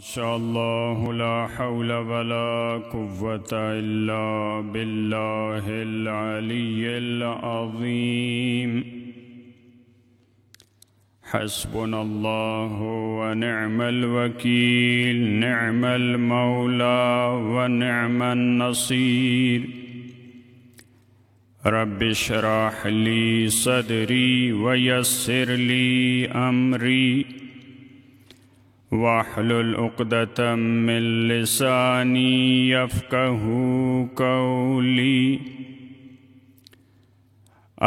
شاء اللہ لا حول ولا قوة الا باللہ العلی العظیم حسبنا اللہ ونعم الوکیل نعم المولا ونعم النصیر رب اشرح لی صدری ویسر لی امری واحلل عقدة من لسانی یفقہوا قولی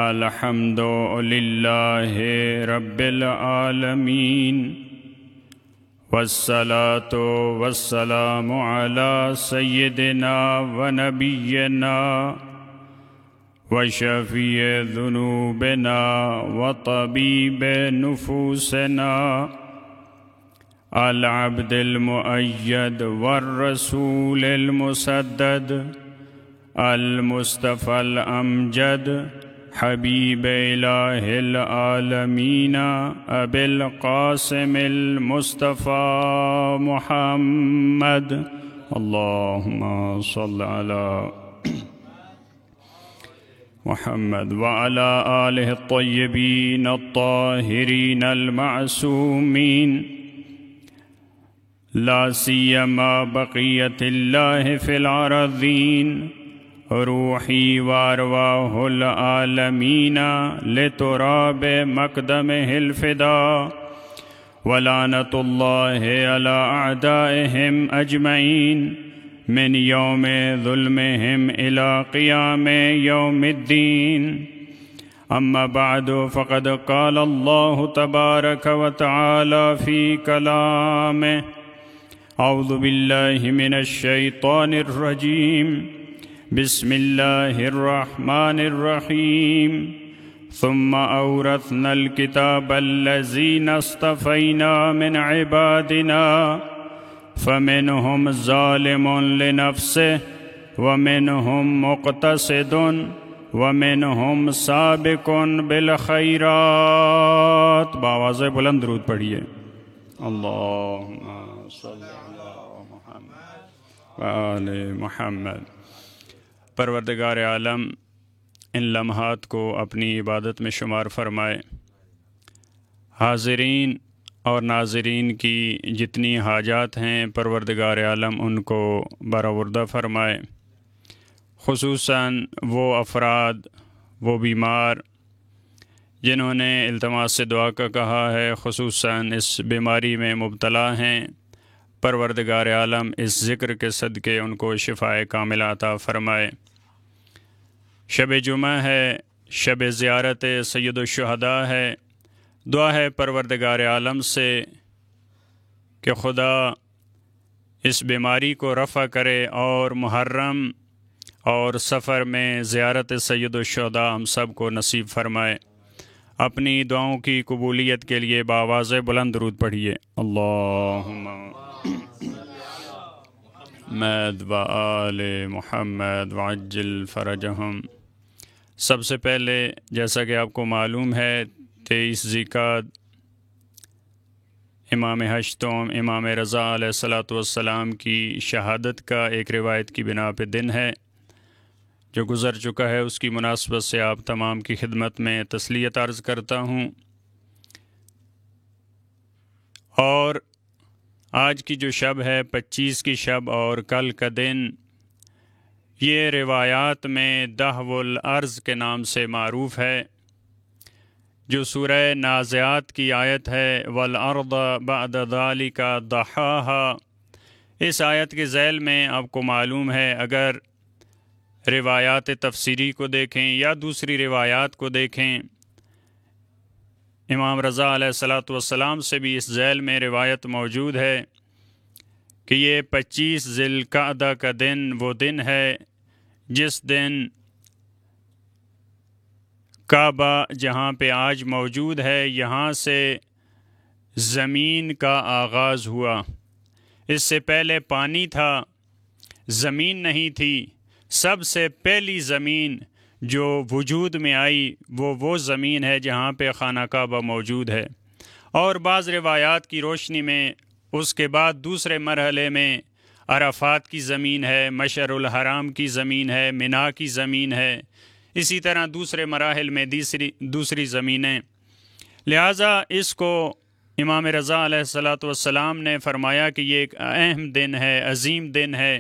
الحمد للہ رب العالمین والصلاة والسلام علی سیدنا ونبینا وشفیع ذنوبنا وطبیب نفوسنا العبد المؤید والرسول المسدد المصطفى الامجد حبیب الہ العالمین ابی القاسم المصطفى محمد اللہم صل علی محمد وعلى آلہ الطیبین الطاہرین المعصومین لا سیما بقیت اللہ فی الارضین روحی وارواح العالمین لتراب مقدمہ الفدا ولعنت اللہ علی اعدائہم اجمعین من یوم ظلمہم الی قیام یوم الدین اما بعد فقد قال اللہ تبارک وتعالی فی کلامہ اعوذ باللہ من الشیطان الرجیم بسم اللہ الرحمن الرحیم ثم اورثنا الكتاب الذین اصطفینا من عبادنا فمنهم ظالم لنفسه ومنهم مقتصد ومنهم سابق بالخیرات بآواز بلند درود پڑھیے اللہم صلی آل محمد۔ پروردگار عالم ان لمحات کو اپنی عبادت میں شمار فرمائے، حاضرین اور ناظرین کی جتنی حاجات ہیں پروردگار عالم ان کو برآوردہ فرمائے، خصوصاً وہ افراد وہ بیمار جنہوں نے التماس سے دعا کا کہا ہے، خصوصاً اس بیماری میں مبتلا ہیں، پروردگار عالم اس ذکر کے صدقے ان کو شفائے کاملہ عطا فرمائے۔ شب جمعہ ہے، شب زیارت سید الشہداء ہے، دعا ہے پروردگار عالم سے کہ خدا اس بیماری کو رفع کرے اور محرم اور سفر میں زیارت سید الشہداء ہم سب کو نصیب فرمائے۔ اپنی دعاؤں کی قبولیت کے لیے بآواز بلند درود پڑھیے اللہم محمد و آل محمد وعجل فرجہم۔ سب سے پہلے جیسا کہ آپ کو معلوم ہے 23 ذی-القعدہ امام ہشتم امام رضا علیہ السلام کی شہادت کا ایک روایت کی بنا پہ دن ہے جو گزر چکا ہے، اس کی مناسبت سے آپ تمام کی خدمت میں تسلیت عرض کرتا ہوں۔ اور آج کی جو شب ہے 25 کی شب اور کل کا دن، یہ روایات میں دہو الارض کے نام سے معروف ہے، جو سورہ نازعات کی آیت ہے والارض بعد ذلک دحاها۔ اس آیت کے ذیل میں آپ کو معلوم ہے اگر روایات تفسیری کو دیکھیں یا دوسری روایات کو دیکھیں، امام رضا علیہ السلام سے بھی اس ذیل میں روایت موجود ہے کہ یہ 25 ذی القعدہ کا دن وہ دن ہے جس دن کعبہ جہاں پہ آج موجود ہے یہاں سے زمین کا آغاز ہوا۔ اس سے پہلے پانی تھا، زمین نہیں تھی۔ سب سے پہلی زمین جو وجود میں آئی وہ زمین ہے جہاں پہ خانہ کعبہ موجود ہے، اور بعض روایات کی روشنی میں اس کے بعد دوسرے مرحلے میں عرفات کی زمین ہے، مشعر الحرام کی زمین ہے، منا کی زمین ہے، اسی طرح دوسرے مراحل میں دوسری زمینیں۔ لہٰذا اس کو امام رضا علیہ الصلاۃ والسلام نے فرمایا کہ یہ ایک اہم دن ہے، عظیم دن ہے،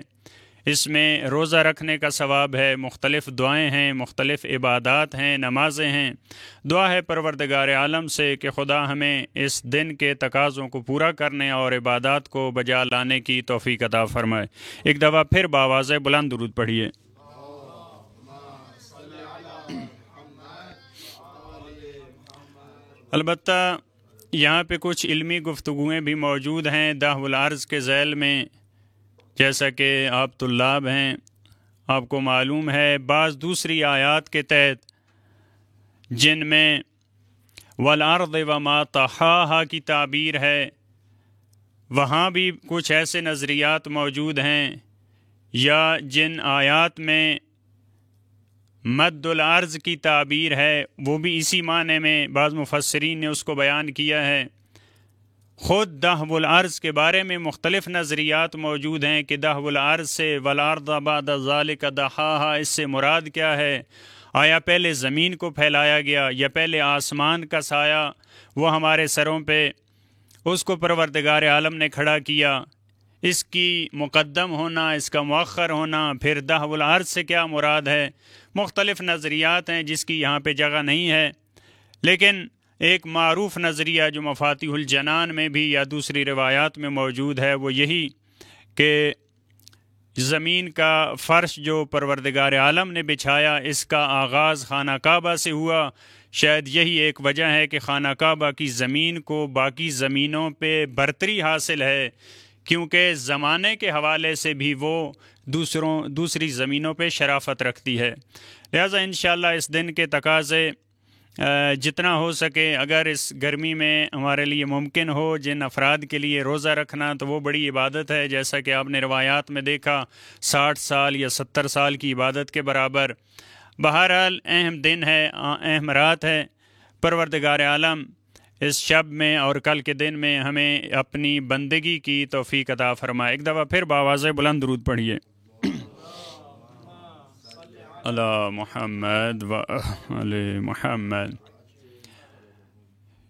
اس میں روزہ رکھنے کا ثواب ہے، مختلف دعائیں ہیں، مختلف عبادات ہیں، نمازیں ہیں۔ دعا ہے پروردگار عالم سے کہ خدا ہمیں اس دن کے تقاضوں کو پورا کرنے اور عبادات کو بجا لانے کی توفیق عطا فرمائے۔ ایک دفعہ پھر بآواز بلند درود پڑھیے۔ البتہ یہاں پہ کچھ علمی گفتگویں بھی موجود ہیں دہو العرض کے ذیل میں، جیسا کہ آپ طلاب ہیں، آپ کو معلوم ہے بعض دوسری آیات کے تحت جن میں والارض وما طحاہا کی تعبیر ہے، وہاں بھی کچھ ایسے نظریات موجود ہیں، یا جن آیات میں مد الارض کی تعبیر ہے وہ بھی اسی معنی میں بعض مفسرین نے اس کو بیان کیا ہے۔ خود دہو الارض کے بارے میں مختلف نظریات موجود ہیں کہ دہو الارض سے والارض بعد ذالک دحاہا اس سے مراد کیا ہے؟ آیا پہلے زمین کو پھیلایا گیا یا پہلے آسمان کا سایہ وہ ہمارے سروں پہ اس کو پروردگار عالم نے کھڑا کیا؟ اس کی مقدم ہونا، اس کا مؤخر ہونا، پھر دہو الارض سے کیا مراد ہے؟ مختلف نظریات ہیں جس کی یہاں پہ جگہ نہیں ہے، لیکن ایک معروف نظریہ جو مفاتیح الجنان میں بھی یا دوسری روایات میں موجود ہے وہ یہی کہ زمین کا فرش جو پروردگار عالم نے بچھایا اس کا آغاز خانہ کعبہ سے ہوا۔ شاید یہی ایک وجہ ہے کہ خانہ کعبہ کی زمین کو باقی زمینوں پہ برتری حاصل ہے، کیونکہ زمانے کے حوالے سے بھی وہ دوسری زمینوں پہ شرافت رکھتی ہے۔ لہٰذا انشاءاللہ اس دن کے تقاضے جتنا ہو سکے، اگر اس گرمی میں ہمارے لیے ممکن ہو، جن افراد کے لیے روزہ رکھنا تو وہ بڑی عبادت ہے، جیسا کہ آپ نے روایات میں دیکھا 60 سال یا 70 سال کی عبادت کے برابر۔ بہرحال اہم دن ہے، اہم رات ہے۔ پروردگار عالم اس شب میں اور کل کے دن میں ہمیں اپنی بندگی کی توفیق عطا فرمائے۔ ایک دفعہ پھر بآواز بلند درود پڑھیے۔ علی محمد و علی محمد۔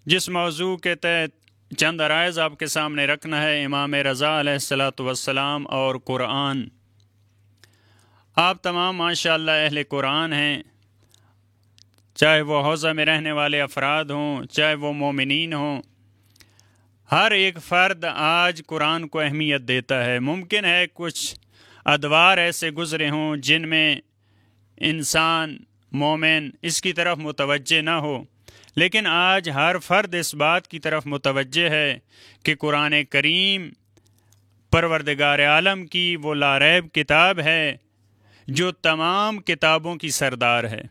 جس موضوع کے تحت چند عرائض آپ کے سامنے رکھنا ہے، امام رضا علیہ الصلاۃ والسلام اور قرآن۔ آپ تمام ماشاءاللہ اہل قرآن ہیں، چاہے وہ حوضہ میں رہنے والے افراد ہوں، چاہے وہ مومنین ہوں، ہر ایک فرد آج قرآن کو اہمیت دیتا ہے۔ ممکن ہے کچھ ادوار ایسے گزرے ہوں جن میں انسان مومن اس کی طرف متوجہ نہ ہو، لیکن آج ہر فرد اس بات کی طرف متوجہ ہے کہ قرآن کریم پروردگار عالم کی وہ لاریب کتاب ہے جو تمام کتابوں کی سردار ہے۔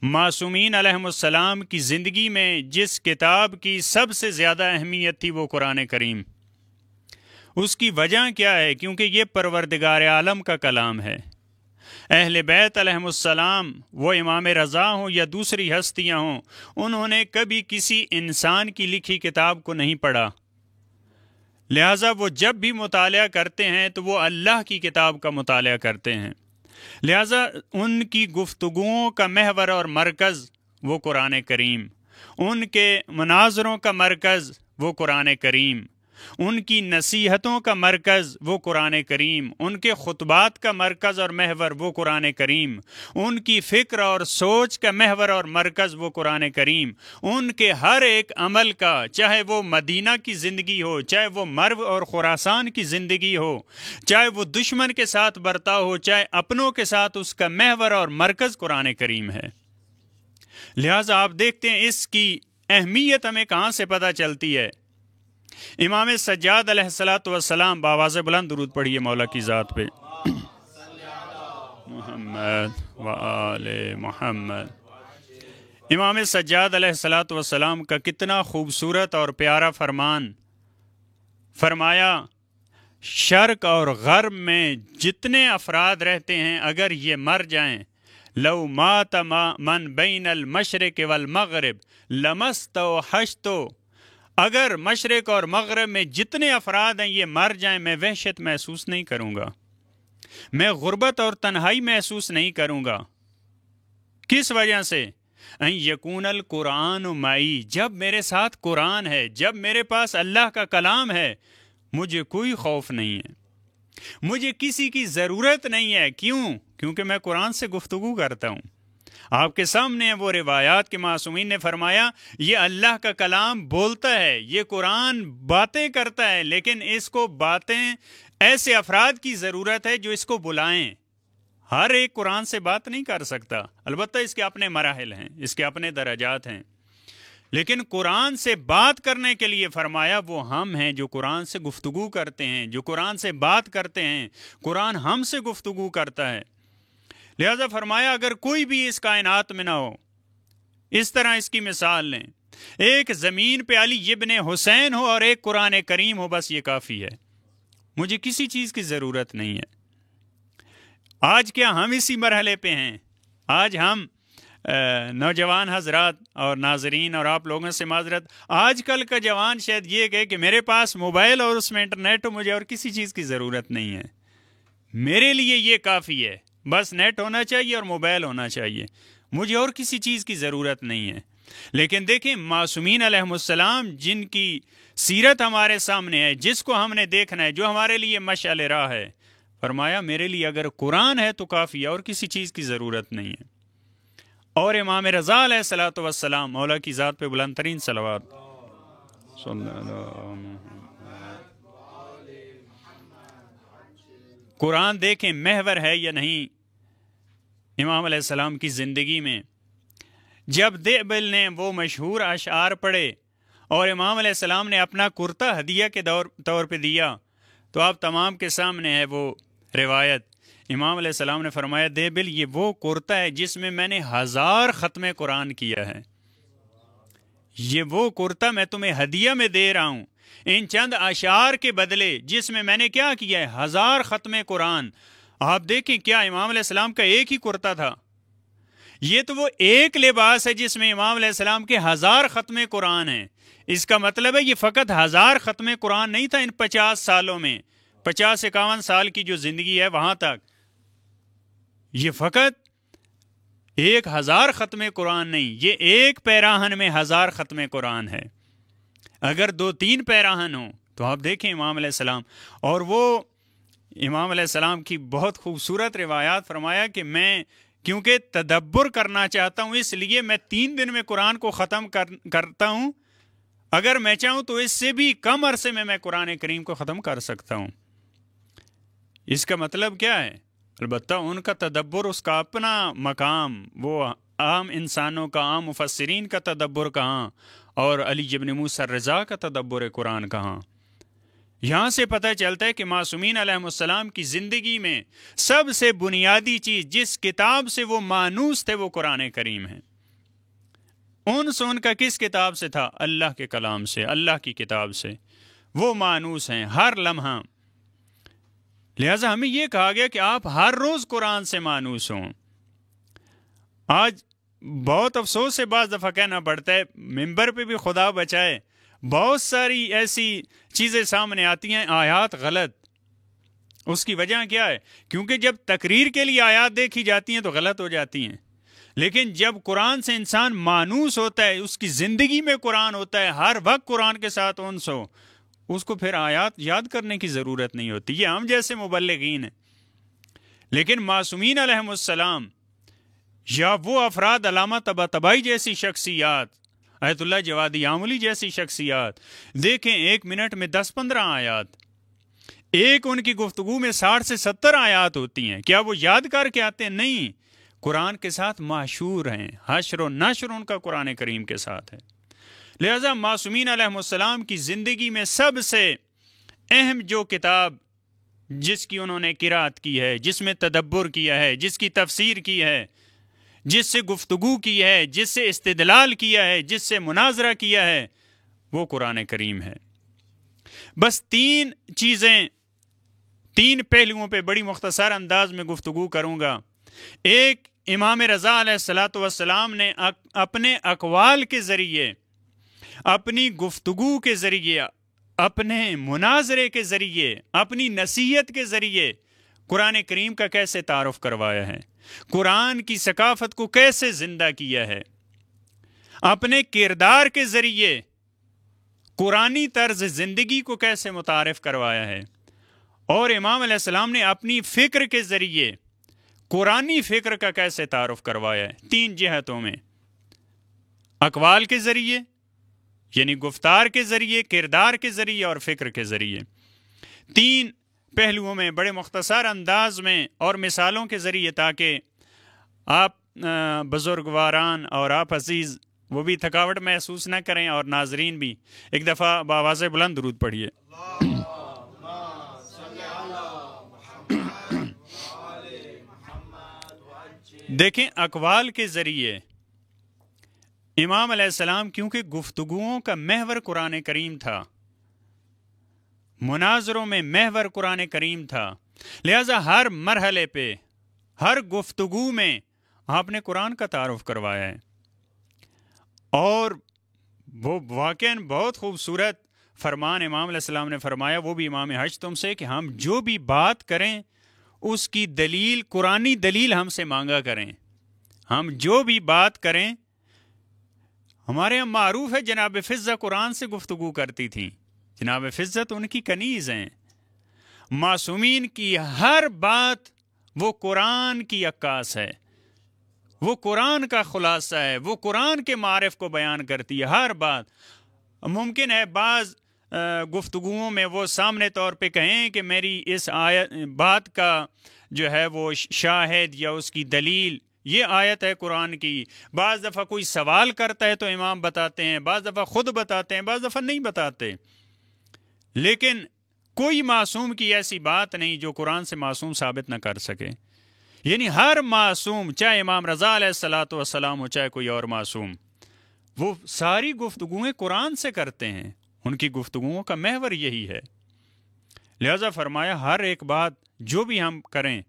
معصومین علیہم السلام کی زندگی میں جس کتاب کی سب سے زیادہ اہمیت تھی وہ قرآن کریم۔ اس کی وجہ کیا ہے؟ کیونکہ یہ پروردگار عالم کا کلام ہے۔ اہل بیت علیہم السلام، وہ امام رضا ہوں یا دوسری ہستیاں ہوں، انہوں نے کبھی کسی انسان کی لکھی کتاب کو نہیں پڑھا، لہٰذا وہ جب بھی مطالعہ کرتے ہیں تو وہ اللہ کی کتاب کا مطالعہ کرتے ہیں، لہٰذا ان کی گفتگوؤں کا محور اور مرکز وہ قرآن کریم، ان کے مناظروں کا مرکز وہ قرآن کریم، ان کی نصیحتوں کا مرکز وہ قرآن کریم، ان کے خطبات کا مرکز اور محور وہ قرآن کریم، ان کی فکر اور سوچ کا محور اور مرکز وہ قرآن کریم، ان کے ہر ایک عمل کا، چاہے وہ مدینہ کی زندگی ہو، چاہے وہ مرو اور خراسان کی زندگی ہو، چاہے وہ دشمن کے ساتھ برتاؤ ہو، چاہے اپنوں کے ساتھ، اس کا محور اور مرکز قرآن کریم ہے۔ لہٰذا آپ دیکھتے ہیں اس کی اہمیت ہمیں کہاں سے پتہ چلتی ہے۔ امام سجاد علیہ الصلاۃ والسلام، بآواز بلند درود پڑھیے مولا کی ذات پہ۔ محمد و آل محمد۔ امام سجاد علیہ الصلاۃ والسلام کا کتنا خوبصورت اور پیارا فرمان، فرمایا شرق اور غرب میں جتنے افراد رہتے ہیں اگر یہ مر جائیں، لو مات من بین المشرق والمغرب لمستوحشتو، اگر مشرق اور مغرب میں جتنے افراد ہیں یہ مر جائیں، میں وحشت محسوس نہیں کروں گا، میں غربت اور تنہائی محسوس نہیں کروں گا۔ کس وجہ سے؟ ان یکون القرآن معی، جب میرے ساتھ قرآن ہے، جب میرے پاس اللہ کا کلام ہے، مجھے کوئی خوف نہیں ہے، مجھے کسی کی ضرورت نہیں ہے۔ کیوں؟ کیونکہ میں قرآن سے گفتگو کرتا ہوں۔ آپ کے سامنے وہ روایات کے معصومین نے فرمایا یہ اللہ کا کلام بولتا ہے، یہ قرآن باتیں کرتا ہے، لیکن اس کو باتیں ایسے افراد کی ضرورت ہے جو اس کو بلائیں۔ ہر ایک قرآن سے بات نہیں کر سکتا، البتہ اس کے اپنے مراحل ہیں، اس کے اپنے درجات ہیں، لیکن قرآن سے بات کرنے کے لیے فرمایا وہ ہم ہیں جو قرآن سے گفتگو کرتے ہیں، جو قرآن سے بات کرتے ہیں، قرآن ہم سے گفتگو کرتا ہے۔ لہذا فرمایا اگر کوئی بھی اس کائنات میں نہ ہو، اس طرح اس کی مثال لیں، ایک زمین پہ علی ابن حسین ہو اور ایک قرآن کریم ہو، بس یہ کافی ہے، مجھے کسی چیز کی ضرورت نہیں ہے۔ آج کیا ہم اسی مرحلے پہ ہیں؟ آج ہم نوجوان حضرات اور ناظرین اور آپ لوگوں سے معذرت، آج کل کا جوان شاید یہ کہے کہ میرے پاس موبائل اور اس میں انٹرنیٹ ہو، مجھے اور کسی چیز کی ضرورت نہیں ہے، میرے لیے یہ کافی ہے، بس نیٹ ہونا چاہیے اور موبائل ہونا چاہیے، مجھے اور کسی چیز کی ضرورت نہیں ہے۔ لیکن دیکھیں معصومین علیہم السلام جن کی سیرت ہمارے سامنے ہے، جس کو ہم نے دیکھنا ہے، جو ہمارے لیے مشعل راہ ہے، فرمایا میرے لیے اگر قرآن ہے تو کافی ہے اور کسی چیز کی ضرورت نہیں ہے۔ اور امام رضا علیہ الصلوۃ والسلام، مولا کی ذات پہ بلند ترین صلوات، قرآن دیکھیں محور ہے یا نہیں امام علیہ السلام کی زندگی میں۔ جب دیبل نے وہ مشہور اشعار پڑھے اور امام علیہ السلام نے اپنا کرتا ہدیہ کے طور پہ دیا، تو آپ تمام کے سامنے ہے وہ روایت۔ امام علیہ السلام نے فرمایا دیبل یہ وہ کرتا ہے جس میں میں نے 1000 ختم قرآن کیا ہے، یہ وہ کرتا میں تمہیں ہدیہ میں دے رہا ہوں ان چند اشعار کے بدلے، جس میں نے کیا کیا ہے 1000 ختم قرآن۔ آپ دیکھیں کیا امام علیہ السلام کا ایک ہی کرتا تھا، یہ تو وہ ایک لباس ہے جس میں امام علیہ السلام کے 1000 ختم قرآن ہیں۔ اس کا مطلب ہے یہ فقط 1000 ختم قرآن نہیں تھا ان 50 سالوں میں، 50-51 سال کی جو زندگی ہے وہاں تک، یہ فقط 1000 ختم قرآن نہیں، یہ ایک پیراہن میں 1000 ختم قرآن ہے۔ اگر 2-3 پیراہن ہوں تو آپ دیکھیں امام علیہ السلام، اور وہ امام علیہ السلام کی بہت خوبصورت روایات فرمایا کہ میں کیونکہ تدبر کرنا چاہتا ہوں اس لیے میں 3 دن میں قرآن کو ختم کرتا ہوں، اگر میں چاہوں تو اس سے بھی کم عرصے میں قرآن کریم کو ختم کر سکتا ہوں۔ اس کا مطلب کیا ہے؟ البتہ ان کا تدبر اس کا اپنا مقام، وہ عام انسانوں کا، عام مفسرین کا تدبر کہاں، اور علی ابن موسیٰ الرضا کا تدبر قرآن کہاں۔ یہاں سے پتہ چلتا ہے کہ معصومین علیہم السلام کی زندگی میں سب سے بنیادی چیز جس کتاب سے وہ مانوس تھے وہ قرآن کریم ہے۔ ان کا کس کتاب سے تھا؟ اللہ کے کلام سے، اللہ کی کتاب سے، وہ مانوس ہیں ہر لمحہ۔ لہٰذا ہمیں یہ کہا گیا کہ آپ ہر روز قرآن سے مانوس ہوں۔ آج بہت افسوس سے بعض دفعہ کہنا پڑتا ہے، ممبر پہ بھی خدا بچائے، بہت ساری ایسی چیزیں سامنے آتی ہیں، آیات غلط۔ اس کی وجہ کیا ہے؟ کیونکہ جب تقریر کے لیے آیات دیکھی جاتی ہیں تو غلط ہو جاتی ہیں، لیکن جب قرآن سے انسان مانوس ہوتا ہے، اس کی زندگی میں قرآن ہوتا ہے، ہر وقت قرآن کے ساتھ انس ہو، اس کو پھر آیات یاد کرنے کی ضرورت نہیں ہوتی۔ یہ ہم جیسے مبلغین ہیں، لیکن معصومین علیہم السلام یا وہ افراد علامہ طباطبائی جیسی شخصیات، آیت اللہ جوادی عاملی جیسی شخصیات، دیکھیں 1 منٹ میں 10-15 آیات، ایک ان کی گفتگو میں 60 سے 70 آیات ہوتی ہیں۔ کیا وہ یاد کر کے آتے ہیں؟ نہیں، قرآن کے ساتھ معشور ہیں، حشر و نشر ان کا قرآن کریم کے ساتھ ہے۔ لہذا معصومین علیہم السلام کی زندگی میں سب سے اہم جو کتاب جس کی انہوں نے قرات کی ہے، جس میں تدبر کیا ہے، جس کی تفسیر کی ہے، جس سے گفتگو کی ہے، جس سے استدلال کیا ہے، جس سے مناظرہ کیا ہے، وہ قرآن کریم ہے۔ بس 3 چیزیں، 3 پہلوؤں پہ بڑی مختصر انداز میں گفتگو کروں گا۔ ایک، امام رضا علیہ الصلوۃ والسلام نے اپنے اقوال کے ذریعے اپنی گفتگو کے ذریعے، اپنے مناظرے کے ذریعے، اپنی نصیحت کے ذریعے قرآن کریم کا کیسے تعارف کروایا ہے، قرآن کی ثقافت کو کیسے زندہ کیا ہے، اپنے کردار کے ذریعے قرآنی طرز زندگی کو کیسے متعارف کروایا ہے، اور امام علیہ السلام نے اپنی فکر کے ذریعے قرآنی فکر کا کیسے تعارف کروایا ہے، 3 جہتوں میں، اقوال کے ذریعے یعنی گفتار کے ذریعے، کردار کے ذریعے اور فکر کے ذریعے، 3 پہلوؤں میں بڑے مختصر انداز میں اور مثالوں کے ذریعے، تاکہ آپ بزرگواران اور آپ عزیز وہ بھی تھکاوٹ محسوس نہ کریں اور ناظرین بھی۔ ایک دفعہ بآواز بلند درود پڑھیے۔ دیکھیں، اقوال کے ذریعے امام علیہ السلام کیونکہ گفتگوؤں کا محور قرآن کریم تھا، مناظروں میں محور قرآن کریم تھا، لہذا ہر مرحلے پہ، ہر گفتگو میں آپ نے قرآن کا تعارف کروایا ہے، اور وہ واقعاً بہت خوبصورت فرمان امام علیہ السلام نے فرمایا، وہ بھی امام حج تم سے، کہ ہم جو بھی بات کریں اس کی دلیل، قرآنی دلیل ہم سے مانگا کریں۔ ہم جو بھی بات کریں، ہمارے یہاں معروف ہے جناب فضہ قرآن سے گفتگو کرتی تھیں، جناب فضہ تو ان کی کنیز ہیں، معصومین کی ہر بات وہ قرآن کی عکاس ہے، وہ قرآن کا خلاصہ ہے، وہ قرآن کے معارف کو بیان کرتی ہے ہر بات۔ ممکن ہے بعض گفتگوؤں میں وہ سامنے طور پہ کہیں کہ میری اس آیت بات کا جو ہے وہ شاہد یا اس کی دلیل یہ آیت ہے قرآن کی، بعض دفعہ کوئی سوال کرتا ہے تو امام بتاتے ہیں، بعض دفعہ خود بتاتے ہیں، بعض دفعہ نہیں بتاتے، لیکن کوئی معصوم کی ایسی بات نہیں جو قرآن سے معصوم ثابت نہ کر سکے۔ یعنی ہر معصوم، چاہے امام رضا علیہ الصلاۃ والسلام ہو، چاہے کوئی اور معصوم، وہ ساری گفتگویں قرآن سے کرتے ہیں، ان کی گفتگوؤں کا محور یہی ہے۔ لہذا فرمایا ہر ایک بات جو بھی ہم کریں،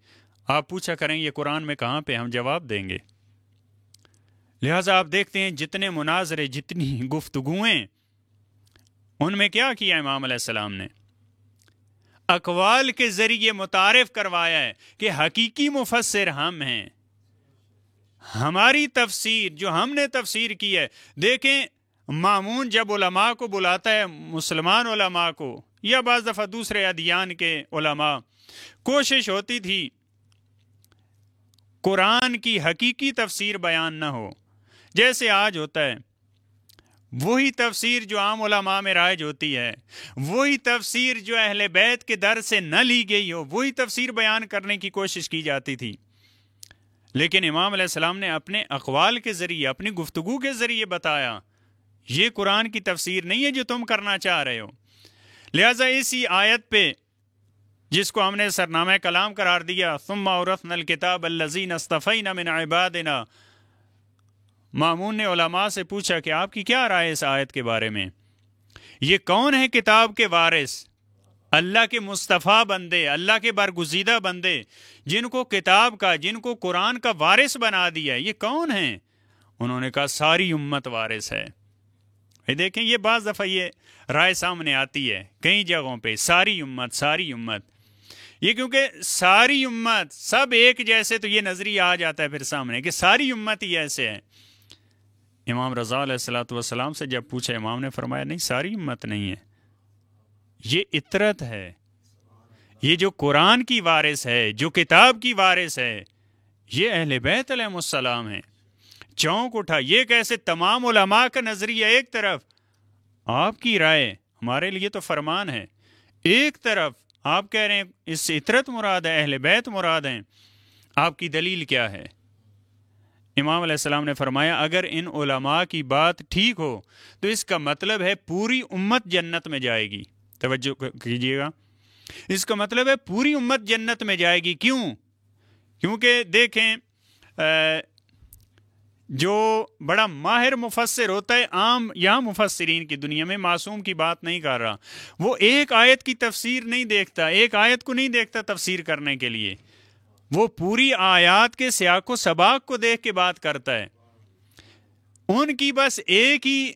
آپ پوچھا کریں یہ قرآن میں کہاں پہ، ہم جواب دیں گے۔ لہذا آپ دیکھتے ہیں جتنے مناظرے، جتنی گفتگویں، ان میں کیا کیا امام علیہ السلام نے؟ اقوال کے ذریعے متعارف کروایا ہے کہ حقیقی مفسر ہم ہیں، ہماری تفسیر جو ہم نے تفسیر کی ہے۔ دیکھیں، مامون جب علماء کو بلاتا ہے، مسلمان علماء کو یا بعض دفعہ دوسرے ادیان کے علماء، کوشش ہوتی تھی قرآن کی حقیقی تفسیر بیان نہ ہو، جیسے آج ہوتا ہے، وہی تفسیر جو عام علماء میں رائج ہوتی ہے، وہی تفسیر جو اہل بیت کے در سے نہ لی گئی ہو، وہی تفسیر بیان کرنے کی کوشش کی جاتی تھی۔ لیکن امام علیہ السلام نے اپنے اقوال کے ذریعے، اپنی گفتگو کے ذریعے بتایا یہ قرآن کی تفسیر نہیں ہے جو تم کرنا چاہ رہے ہو۔ لہٰذا اسی آیت پہ جس کو ہم نے سرنامہ کلام قرار دیا، ثم اورثنا الکتاب الذین اصطفینا من عبادنا، مامون نے علماء سے پوچھا کہ آپ کی کیا رائے ہے اس آیت کے بارے میں؟ یہ کون ہے کتاب کے وارث؟ اللہ کے مصطفیٰ بندے، اللہ کے برگزیدہ بندے، جن کو کتاب کا، جن کو قرآن کا وارث بنا دیا ہے، یہ کون ہیں؟ انہوں نے کہا ساری امت وارث ہے۔ دیکھیں، یہ بعض دفعہ یہ رائے سامنے آتی ہے کئی جگہوں پہ، ساری امت، ساری امت، یہ کیونکہ ساری امت سب ایک جیسے، تو یہ نظریہ آ جاتا ہے پھر سامنے کہ ساری امت ہی ایسے ہے۔ امام رضا علیہ الصلوۃ والسلام سے جب پوچھا، امام نے فرمایا نہیں، ساری امت نہیں ہے، یہ اطرت ہے، یہ جو قرآن کی وارث ہے، جو کتاب کی وارث ہے، یہ اہل بیت علیہ السلام ہیں۔ چونک اٹھا، یہ کیسے؟ تمام علماء کا نظریہ ایک طرف، آپ کی رائے ہمارے لیے تو فرمان ہے ایک طرف، آپ کہہ رہے ہیں اس سے اطرت مراد ہے، اہل بیت مراد ہیں، آپ کی دلیل کیا ہے؟ امام علیہ السلام نے فرمایا اگر ان علماء کی بات ٹھیک ہو تو اس کا مطلب ہے پوری امت جنت میں جائے گی۔ توجہ کیجیے گا، اس کا مطلب ہے پوری امت جنت میں جائے گی۔ کیوں؟ کیونکہ دیکھیں، جو بڑا ماہر مفسر ہوتا ہے، عام یہاں مفسرین کی دنیا میں، معصوم کی بات نہیں کر رہا، وہ ایک آیت کی تفسیر نہیں دیکھتا، ایک آیت کو نہیں دیکھتا تفسیر کرنے کے لیے، وہ پوری آیات کے سیاق و سباق کو دیکھ کے بات کرتا ہے۔ ان کی بس ایک ہی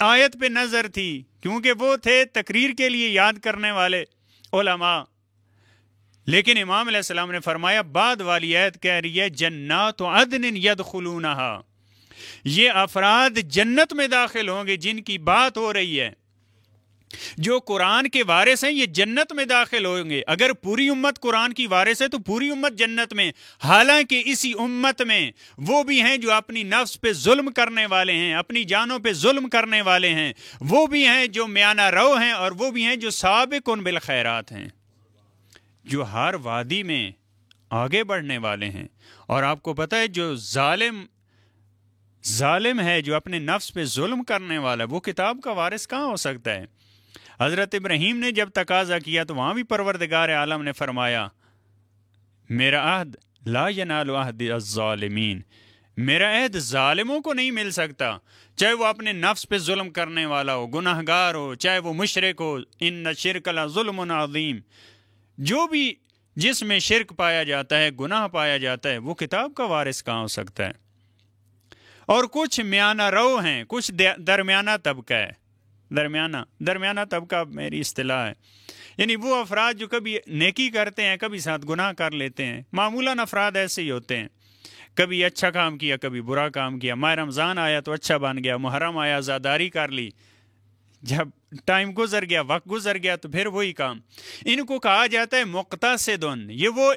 آیت پہ نظر تھی، کیونکہ وہ تھے تقریر کے لیے یاد کرنے والے علماء، لیکن امام علیہ السلام نے فرمایا بعد والی آیت کہہ رہی ہے جنات عدن یدخلونہا، یہ افراد جنت میں داخل ہوں گے جن کی بات ہو رہی ہے، جو قرآن کے وارث ہیں یہ جنت میں داخل ہوں گے۔ اگر پوری امت قرآن کی وارث ہے تو پوری امت جنت میں، حالانکہ اسی امت میں وہ بھی ہیں جو اپنی نفس پہ ظلم کرنے والے ہیں، اپنی جانوں پہ ظلم کرنے والے ہیں، وہ بھی ہیں جو میانہ رو ہیں، اور وہ بھی ہیں جو سابقون بالخیرات ہیں، جو ہر وادی میں آگے بڑھنے والے ہیں۔ اور آپ کو پتہ ہے جو ظالم ہے، جو اپنے نفس پہ ظلم کرنے والا ہے، وہ کتاب کا وارث کہاں ہو سکتا ہے؟ حضرت ابراہیم نے جب تقاضا کیا تو وہاں بھی پروردگار عالم نے فرمایا میرا عہد لا ینال عہد الظالمین، میرا عہد ظالموں کو نہیں مل سکتا، چاہے وہ اپنے نفس پہ ظلم کرنے والا ہو، گناہ گار ہو، چاہے وہ مشرک ہو، ان شرک لظلم عظیم، جو بھی جس میں شرک پایا جاتا ہے، گناہ پایا جاتا ہے، وہ کتاب کا وارث کہاں ہو سکتا ہے؟ اور کچھ میانہ رو ہیں، کچھ درمیانہ طبقہ ہے، درمیانہ طبقہ میری اصطلاح ہے، یعنی وہ افراد جو کبھی نیکی کرتے ہیں، کبھی ساتھ گناہ کر لیتے ہیں، معمولاً افراد ایسے ہی ہوتے ہیں، کبھی اچھا کام کیا کبھی برا کام کیا، ماہ رمضان آیا تو اچھا بن گیا، محرم آیا عزاداری کر لی، جب ٹائم گزر گیا، وقت گزر گیا تو پھر وہی کام۔ ان کو کہا جاتا ہے مقتصدن، یہ وہ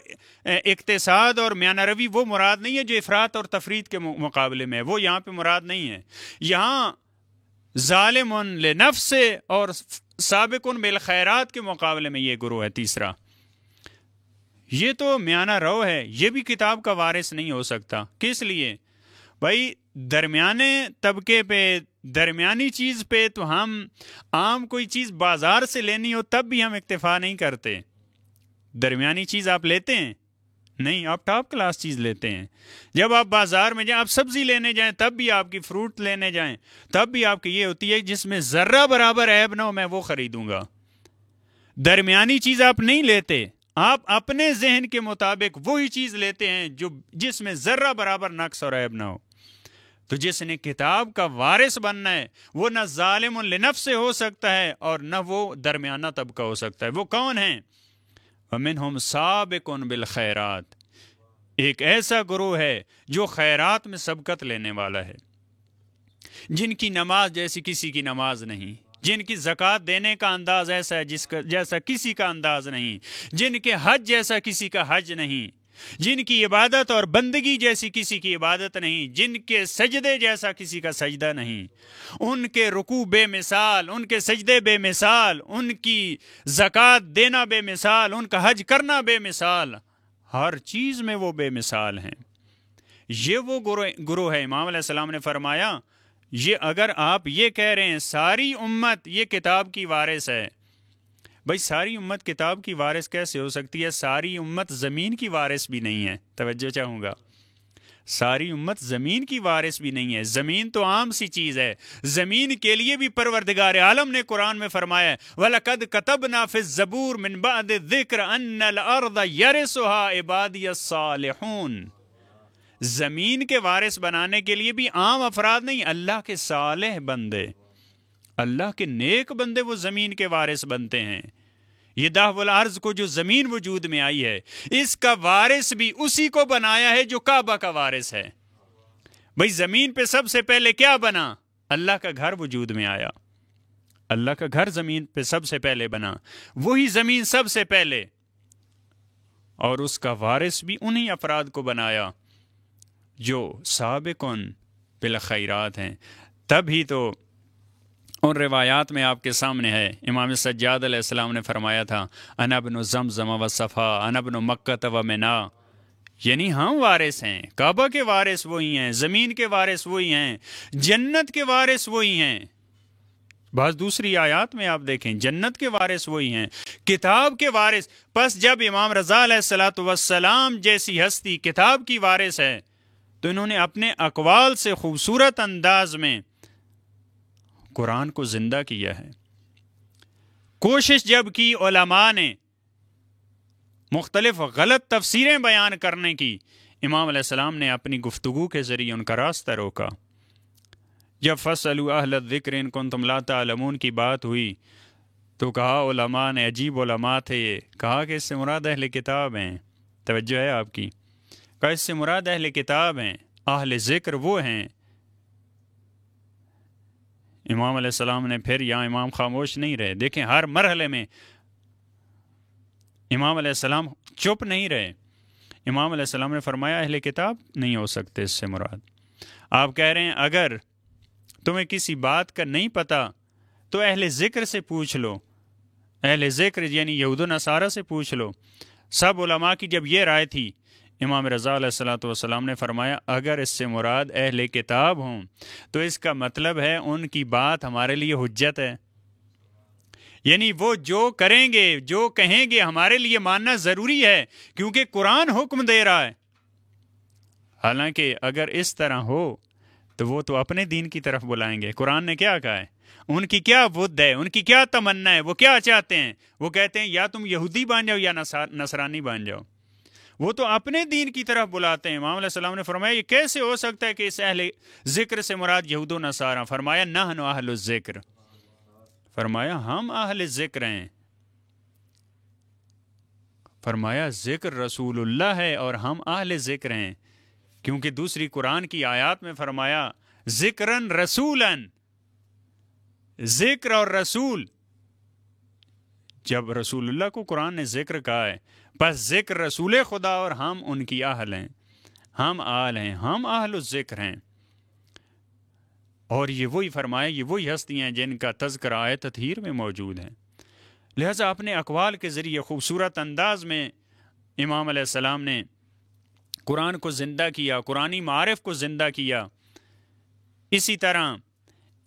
اقتصاد اور میانہ روی وہ مراد نہیں ہے جو افراط اور تفریط کے مقابلے میں ہے، وہ یہاں پہ مراد نہیں ہے۔ یہاں ظالم لنفس اور سابق بالخیرات کے مقابلے میں یہ گروہ ہے تیسرا، یہ تو میانہ رو ہے، یہ بھی کتاب کا وارث نہیں ہو سکتا۔ کس لیے بھائی؟ درمیانے طبقے پہ، درمیانی چیز پہ تو ہم عام کوئی چیز بازار سے لینی ہو تب بھی ہم اکتفا نہیں کرتے، درمیانی چیز آپ لیتے ہیں نہیں، آپ ٹاپ کلاس چیز لیتے ہیں۔ جب آپ بازار میں جائیں، آپ سبزی لینے جائیں تب بھی، آپ کی فروٹ لینے جائیں تب بھی آپ کی یہ ہوتی ہے جس میں ذرہ برابر عیب نہ ہو میں وہ خریدوں گا۔ درمیانی چیز آپ نہیں لیتے، آپ اپنے ذہن کے مطابق وہی چیز لیتے ہیں جس میں ذرہ برابر نقص اور عیب نہ ہو۔ تو جس نے کتاب کا وارث بننا ہے وہ نہ ظالم لنفس سے ہو سکتا ہے اور نہ وہ درمیانہ طبقہ ہو سکتا ہے۔ وہ کون ہیں؟ وَمِنْهُمْ سَابِقٌ بِالْخَيْرَاتِ، ایک ایسا گروہ ہے جو خیرات میں سبقت لینے والا ہے، جن کی نماز جیسی کسی کی نماز نہیں، جن کی زکوٰۃ دینے کا انداز ایسا ہے جیسا کسی کا انداز نہیں، جن کے حج جیسا کسی کا حج نہیں، جن کی عبادت اور بندگی جیسی کسی کی عبادت نہیں، جن کے سجدے جیسا کسی کا سجدہ نہیں، ان کے رکوع بے مثال، ان کے سجدے بے مثال، ان کی زکوٰۃ دینا بے مثال، ان کا حج کرنا بے مثال، ہر چیز میں وہ بے مثال ہیں۔ یہ وہ گروہ ہے۔ امام علیہ السلام نے فرمایا یہ اگر آپ یہ کہہ رہے ہیں ساری امت یہ کتاب کی وارث ہے، بھائی ساری امت کتاب کی وارث کیسے ہو سکتی ہے؟ ساری امت زمین کی وارث بھی نہیں ہے، توجہ چاہوں گا، ساری امت زمین کی وارث بھی نہیں ہے۔ زمین تو عام سی چیز ہے، زمین کے لیے بھی پروردگار عالم نے قرآن میں فرمایا وَلَقَدْ كَتَبْنَا فِي الزَّبُورِ مِن بَعْدِ الذِّكْرِ أَنَّ الْأَرْضَ يَرِثُهَا عِبَادِيَ الصَّالِحُونَ، زمین کے وارث بنانے کے لیے بھی عام افراد نہیں، اللہ کے صالح بندے، اللہ کے نیک بندے وہ زمین کے وارث بنتے ہیں۔ یہ دعو الارض کو جو زمین وجود میں آئی ہے اس کا وارث بھی اسی کو بنایا ہے جو کعبہ کا وارث ہے۔ بھائی زمین پہ سب سے پہلے کیا بنا؟ اللہ کا گھر وجود میں آیا، اللہ کا گھر زمین پہ سب سے پہلے بنا، وہی زمین سب سے پہلے، اور اس کا وارث بھی انہی افراد کو بنایا جو سابقون بالخیرات ہیں۔ تب ہی تو اور روایات میں آپ کے سامنے ہے، امام سجاد علیہ السلام نے فرمایا تھا انا ابن زمزم و صفا انا ابن مکہ و منا، یعنی ہم وارث ہیں، کعبہ کے وارث وہی ہیں، زمین کے وارث وہی ہیں، جنت کے وارث وہی ہیں۔ بعض دوسری آیات میں آپ دیکھیں جنت کے وارث وہی ہیں، کتاب کے وارث۔ پس جب امام رضا علیہ الصلوۃ والسلام جیسی ہستی کتاب کی وارث ہے تو انہوں نے اپنے اقوال سے خوبصورت انداز میں قرآن کو زندہ کیا ہے۔ کوشش جب کی علماء نے مختلف غلط تفسیریں بیان کرنے کی، امام علیہ السلام نے اپنی گفتگو کے ذریعے ان کا راستہ روکا۔ جب فَاسْأَلُوا أَهْلَ الذِّكْرِ إِن كُنتُمْ لَا تَعْلَمُونَ کی بات ہوئی تو کہا علماء نے، عجیب علماء تھے یہ، کہا کہ اس سے مراد اہل کتاب ہیں. توجہ ہے آپ کی؟ کہا اس سے مراد اہل کتاب ہیں، اہل ذکر وہ ہیں. امام علیہ السلام نے پھر یہاں امام خاموش نہیں رہے. دیکھیں ہر مرحلے میں امام علیہ السلام چپ نہیں رہے. امام علیہ السلام نے فرمایا اہل کتاب نہیں ہو سکتے اس سے مراد. آپ کہہ رہے ہیں اگر تمہیں کسی بات کا نہیں پتہ تو اہل ذکر سے پوچھ لو. اہل ذکر یعنی یہود و نصارہ سے پوچھ لو. سب علماء کی جب یہ رائے تھی، امام رضا علیہ السلام نے فرمایا اگر اس سے مراد اہل کتاب ہوں تو اس کا مطلب ہے ان کی بات ہمارے لیے حجت ہے، یعنی وہ جو کریں گے جو کہیں گے ہمارے لیے ماننا ضروری ہے کیونکہ قرآن حکم دے رہا ہے. حالانکہ اگر اس طرح ہو تو وہ تو اپنے دین کی طرف بلائیں گے. قرآن نے کیا کہا ہے؟ ان کی کیا ود ہے، ان کی کیا تمنا ہے، وہ کیا چاہتے ہیں؟ وہ کہتے ہیں یا تم یہودی بن جاؤ یا نصرانی بن جاؤ. وہ تو اپنے دین کی طرف بلاتے ہیں. امام علیہ السلام نے فرمایا یہ کیسے ہو سکتا ہے کہ اس اہل ذکر سے مراد یہود و نصارہ؟ فرمایا نحن اہل الذکر، فرمایا ہم اہل ذکر ہیں. فرمایا ذکر رسول اللہ ہے اور ہم اہل ذکر ہیں، کیونکہ دوسری قرآن کی آیات میں فرمایا ذکرن رسولن، ذکر اور رسول. جب رسول اللہ کو قرآن نے ذکر کہا ہے، بس ذکر رسول خدا اور ہم ان کی اہل ہیں، ہم آل ہیں، ہم اہل الذکر ہیں. اور یہ وہی فرمایا یہ وہی ہستیاں ہیں جن کا تذکرہ آیت تطہیر میں موجود ہے. لہذا اپنے اقوال کے ذریعے خوبصورت انداز میں امام علیہ السلام نے قرآن کو زندہ کیا، قرآنی معارف کو زندہ کیا. اسی طرح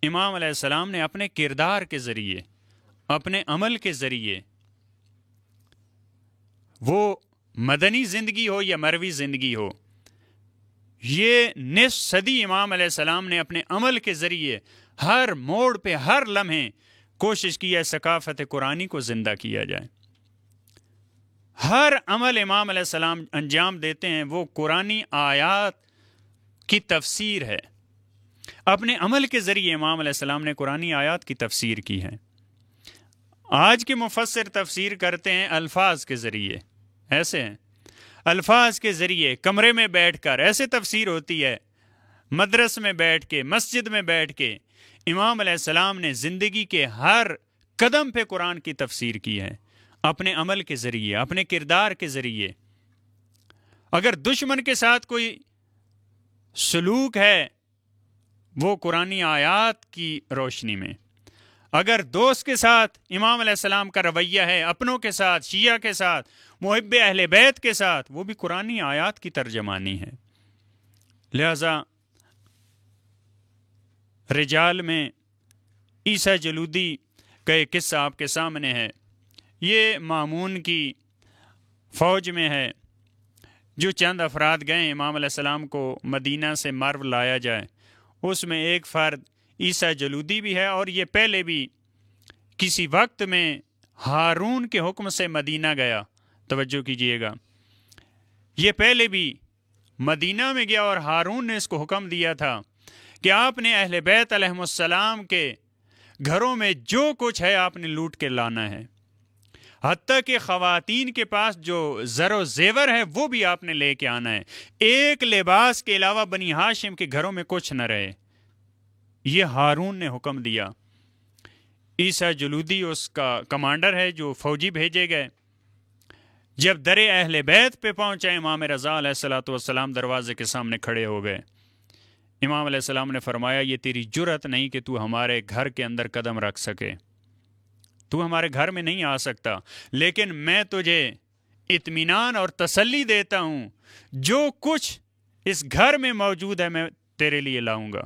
امام علیہ السلام نے اپنے کردار کے ذریعے، اپنے عمل کے ذریعے، وہ مدنی زندگی ہو یا مروی زندگی ہو، یہ نصف صدی امام علیہ السلام نے اپنے عمل کے ذریعے ہر موڑ پہ ہر لمحے کوشش کی ہے ثقافت قرآنی کو زندہ کیا جائے. ہر عمل امام علیہ السلام انجام دیتے ہیں وہ قرآنی آیات کی تفسیر ہے. اپنے عمل کے ذریعے امام علیہ السلام نے قرآنی آیات کی تفسیر کی ہے. آج کے مفسر تفسیر کرتے ہیں الفاظ کے ذریعے، ایسے ہیں الفاظ کے ذریعے کمرے میں بیٹھ کر ایسے تفسیر ہوتی ہے. مدرس میں بیٹھ کے، مسجد میں بیٹھ کے امام علیہ السلام نے زندگی کے ہر قدم پہ قرآن کی تفسیر کی ہے، اپنے عمل کے ذریعے، اپنے کردار کے ذریعے. اگر دشمن کے ساتھ کوئی سلوک ہے وہ قرآنی آیات کی روشنی میں، اگر دوست کے ساتھ امام علیہ السلام کا رویہ ہے، اپنوں کے ساتھ، شیعہ کے ساتھ، محب اہل بیت کے ساتھ، وہ بھی قرآنی آیات کی ترجمانی ہے. لہذا رجال میں عیسیٰ جلودی کا ایک قصہ آپ کے سامنے ہے. یہ مامون کی فوج میں ہے. جو چند افراد گئے امام علیہ السلام کو مدینہ سے مرو لایا جائے، اس میں ایک فرد عیسیٰ جلودی بھی ہے، اور یہ پہلے بھی کسی وقت میں ہارون کے حکم سے مدینہ گیا. توجہ کیجئے گا، یہ پہلے بھی مدینہ میں گیا اور ہارون نے اس کو حکم دیا تھا کہ آپ نے اہل بیت علیہم السلام کے گھروں میں جو کچھ ہے آپ نے لوٹ کے لانا ہے، حتیٰ کہ خواتین کے پاس جو زر و زیور ہے وہ بھی آپ نے لے کے آنا ہے. ایک لباس کے علاوہ بنی ہاشم کے گھروں میں کچھ نہ رہے. یہ ہارون نے حکم دیا. عیسیٰ جلودی اس کا کمانڈر ہے جو فوجی بھیجے گئے. جب در اہل بیت پہ پہنچے امام رضا علیہ السلام دروازے کے سامنے کھڑے ہو گئے. امام علیہ السلام نے فرمایا یہ تیری جرت نہیں کہ تو ہمارے گھر کے اندر قدم رکھ سکے، تو ہمارے گھر میں نہیں آ سکتا، لیکن میں تجھے اطمینان اور تسلی دیتا ہوں جو کچھ اس گھر میں موجود ہے میں تیرے لیے لاؤں گا.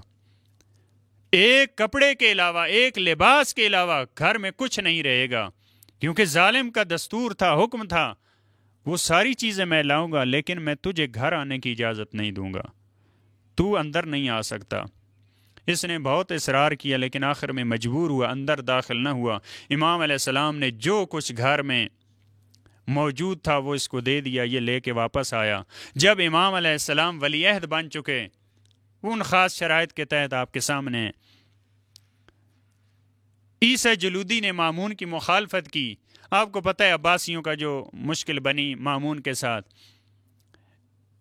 ایک کپڑے کے علاوہ، ایک لباس کے علاوہ گھر میں کچھ نہیں رہے گا، کیونکہ ظالم کا دستور تھا، حکم تھا. وہ ساری چیزیں میں لاؤں گا لیکن میں تجھے گھر آنے کی اجازت نہیں دوں گا، تو اندر نہیں آ سکتا. اس نے بہت اصرار کیا لیکن آخر میں مجبور ہوا، اندر داخل نہ ہوا. امام علیہ السلام نے جو کچھ گھر میں موجود تھا وہ اس کو دے دیا، یہ لے کے واپس آیا. جب امام علیہ السلام ولی عہد بن چکے، ان خاص شرائط کے تحت آپ کے سامنے ہیں۔ عیسیٰ جلودی نے مامون کی مخالفت کی۔ آپ کو پتہ ہے عباسیوں کا جو مشکل بنی مامون کے ساتھ۔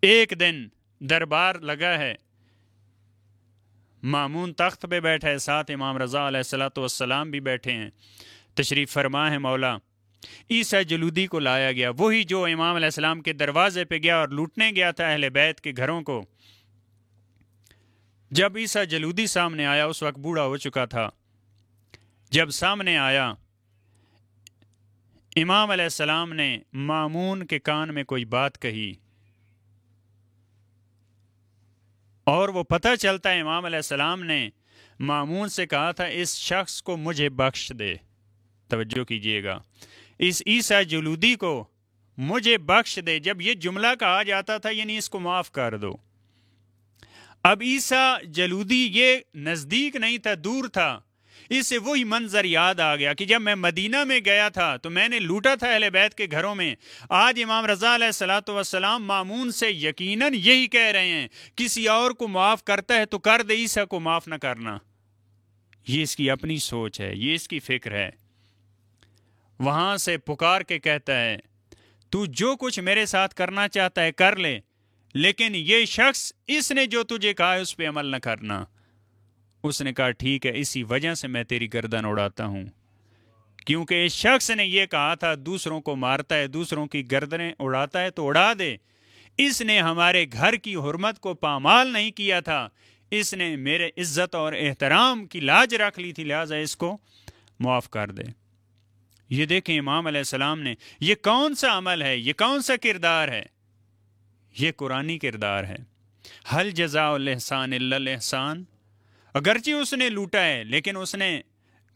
ایک دن دربار لگا ہے، مامون تخت پہ بیٹھا ہے، ساتھ امام رضا علیہ السلام بھی بیٹھے ہیں، تشریف فرما ہے مولا۔ عیسیٰ جلودی کو لایا گیا، وہی جو امام علیہ السلام کے دروازے پہ گیا اور لوٹنے گیا تھا اہل بیت کے گھروں کو۔ جب عیسیٰ جلودی سامنے آیا، اس وقت بوڑھا ہو چکا تھا، جب سامنے آیا امام علیہ السلام نے مامون کے کان میں کوئی بات کہی، اور وہ پتہ چلتا ہے امام علیہ السلام نے مامون سے کہا تھا اس شخص کو مجھے بخش دے۔ توجہ کیجئے گا، اس عیسیٰ جلودی کو مجھے بخش دے۔ جب یہ جملہ کہا جاتا تھا یعنی اس کو معاف کر دو۔ اب عیسیٰ جلودی یہ نزدیک نہیں تھا، دور تھا۔ اس سے وہی منظر یاد آ گیا کہ جب میں مدینہ میں گیا تھا تو میں نے لوٹا تھا اہل بیت کے گھروں میں۔ آج امام رضا علیہ السلام مامون سے یقیناً یہی کہہ رہے ہیں، کسی اور کو معاف کرتا ہے تو کر دے، عیسیٰ کو معاف نہ کرنا۔ یہ اس کی اپنی سوچ ہے، یہ اس کی فکر ہے۔ وہاں سے پکار کے کہتا ہے تو جو کچھ میرے ساتھ کرنا چاہتا ہے کر لے، لیکن یہ شخص اس نے جو تجھے کہا ہے اس پہ عمل نہ کرنا۔ اس نے کہا ٹھیک ہے، اسی وجہ سے میں تیری گردن اڑاتا ہوں، کیونکہ اس شخص نے یہ کہا تھا دوسروں کو مارتا ہے، دوسروں کی گردنیں اڑاتا ہے تو اڑا دے۔ اس نے ہمارے گھر کی حرمت کو پامال نہیں کیا تھا، اس نے میرے عزت اور احترام کی لاج رکھ لی تھی، لہٰذا اس کو معاف کر دے۔ یہ دیکھیں امام علیہ السلام نے، یہ کون سا عمل ہے، یہ کون سا کردار ہے؟ یہ قرآنی کردار ہے۔ حل جزاء الاحسان الا الاحسان۔ اگرچہ اس نے لوٹا ہے لیکن اس نے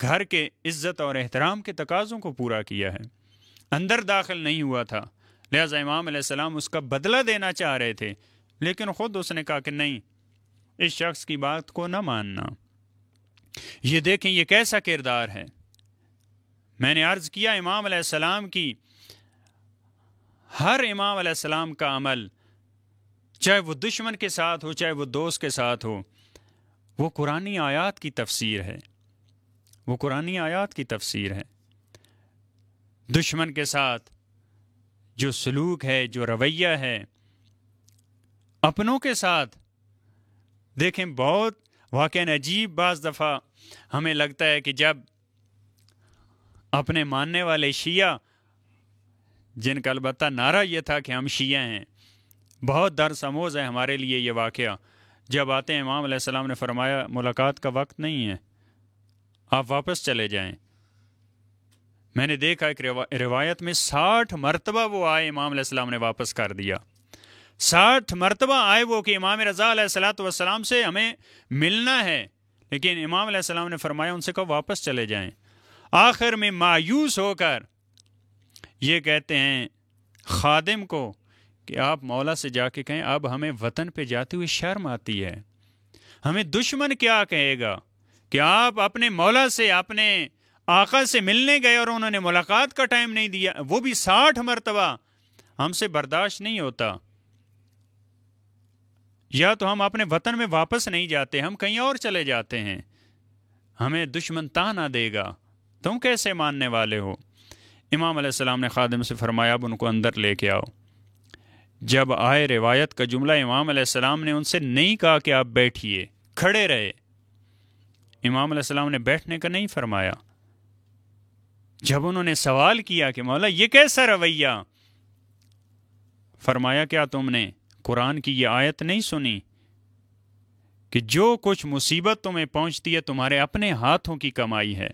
گھر کے عزت اور احترام کے تقاضوں کو پورا کیا ہے، اندر داخل نہیں ہوا تھا، لہذا امام علیہ السلام اس کا بدلہ دینا چاہ رہے تھے، لیکن خود اس نے کہا کہ نہیں، اس شخص کی بات کو نہ ماننا۔ یہ دیکھیں یہ کیسا کردار ہے۔ میں نے عرض کیا امام علیہ السلام کی ہر امام علیہ السلام کا عمل، چاہے وہ دشمن کے ساتھ ہو چاہے وہ دوست کے ساتھ ہو، وہ قرآنی آیات کی تفسیر ہے، وہ قرآنی آیات کی تفسیر ہے۔ دشمن کے ساتھ جو سلوک ہے، جو رویہ ہے، اپنوں کے ساتھ دیکھیں بہت واقعاً عجیب، بعض دفعہ ہمیں لگتا ہے کہ جب اپنے ماننے والے شیعہ، جن کا البتہ نعرہ یہ تھا کہ ہم شیعہ ہیں، بہت درس آموز ہے ہمارے لیے یہ واقعہ، جب آتے ہیں امام علیہ السلام نے فرمایا ملاقات کا وقت نہیں ہے، آپ واپس چلے جائیں۔ میں نے دیکھا ایک روایت میں 60 مرتبہ وہ آئے، امام علیہ السلام نے واپس کر دیا۔ 60 مرتبہ آئے وہ کہ امام رضا علیہ السلام سے ہمیں ملنا ہے، لیکن امام علیہ السلام نے فرمایا ان سے کہو واپس چلے جائیں۔ آخر میں مایوس ہو کر یہ کہتے ہیں خادم کو کہ آپ مولا سے جا کے کہیں اب ہمیں وطن پہ جاتے ہوئے شرم آتی ہے، ہمیں دشمن کیا کہے گا کہ آپ اپنے مولا سے، اپنے آقا سے ملنے گئے اور انہوں نے ملاقات کا ٹائم نہیں دیا، وہ بھی 60 مرتبہ، ہم سے برداشت نہیں ہوتا۔ یا تو ہم اپنے وطن میں واپس نہیں جاتے، ہم کہیں اور چلے جاتے ہیں، ہمیں دشمن تانا دے گا، تم کیسے ماننے والے ہو؟ امام علیہ السلام نے خادم سے فرمایا اب ان کو اندر لے کے آؤ۔ جب آئے، روایت کا جملہ، امام علیہ السلام نے ان سے نہیں کہا کہ آپ بیٹھیے، کھڑے رہے۔ امام علیہ السلام نے بیٹھنے کا نہیں فرمایا۔ جب انہوں نے سوال کیا کہ مولا یہ کیسا رویہ، فرمایا کیا تم نے قرآن کی یہ آیت نہیں سنی کہ جو کچھ مصیبت تمہیں پہنچتی ہے تمہارے اپنے ہاتھوں کی کمائی ہے؟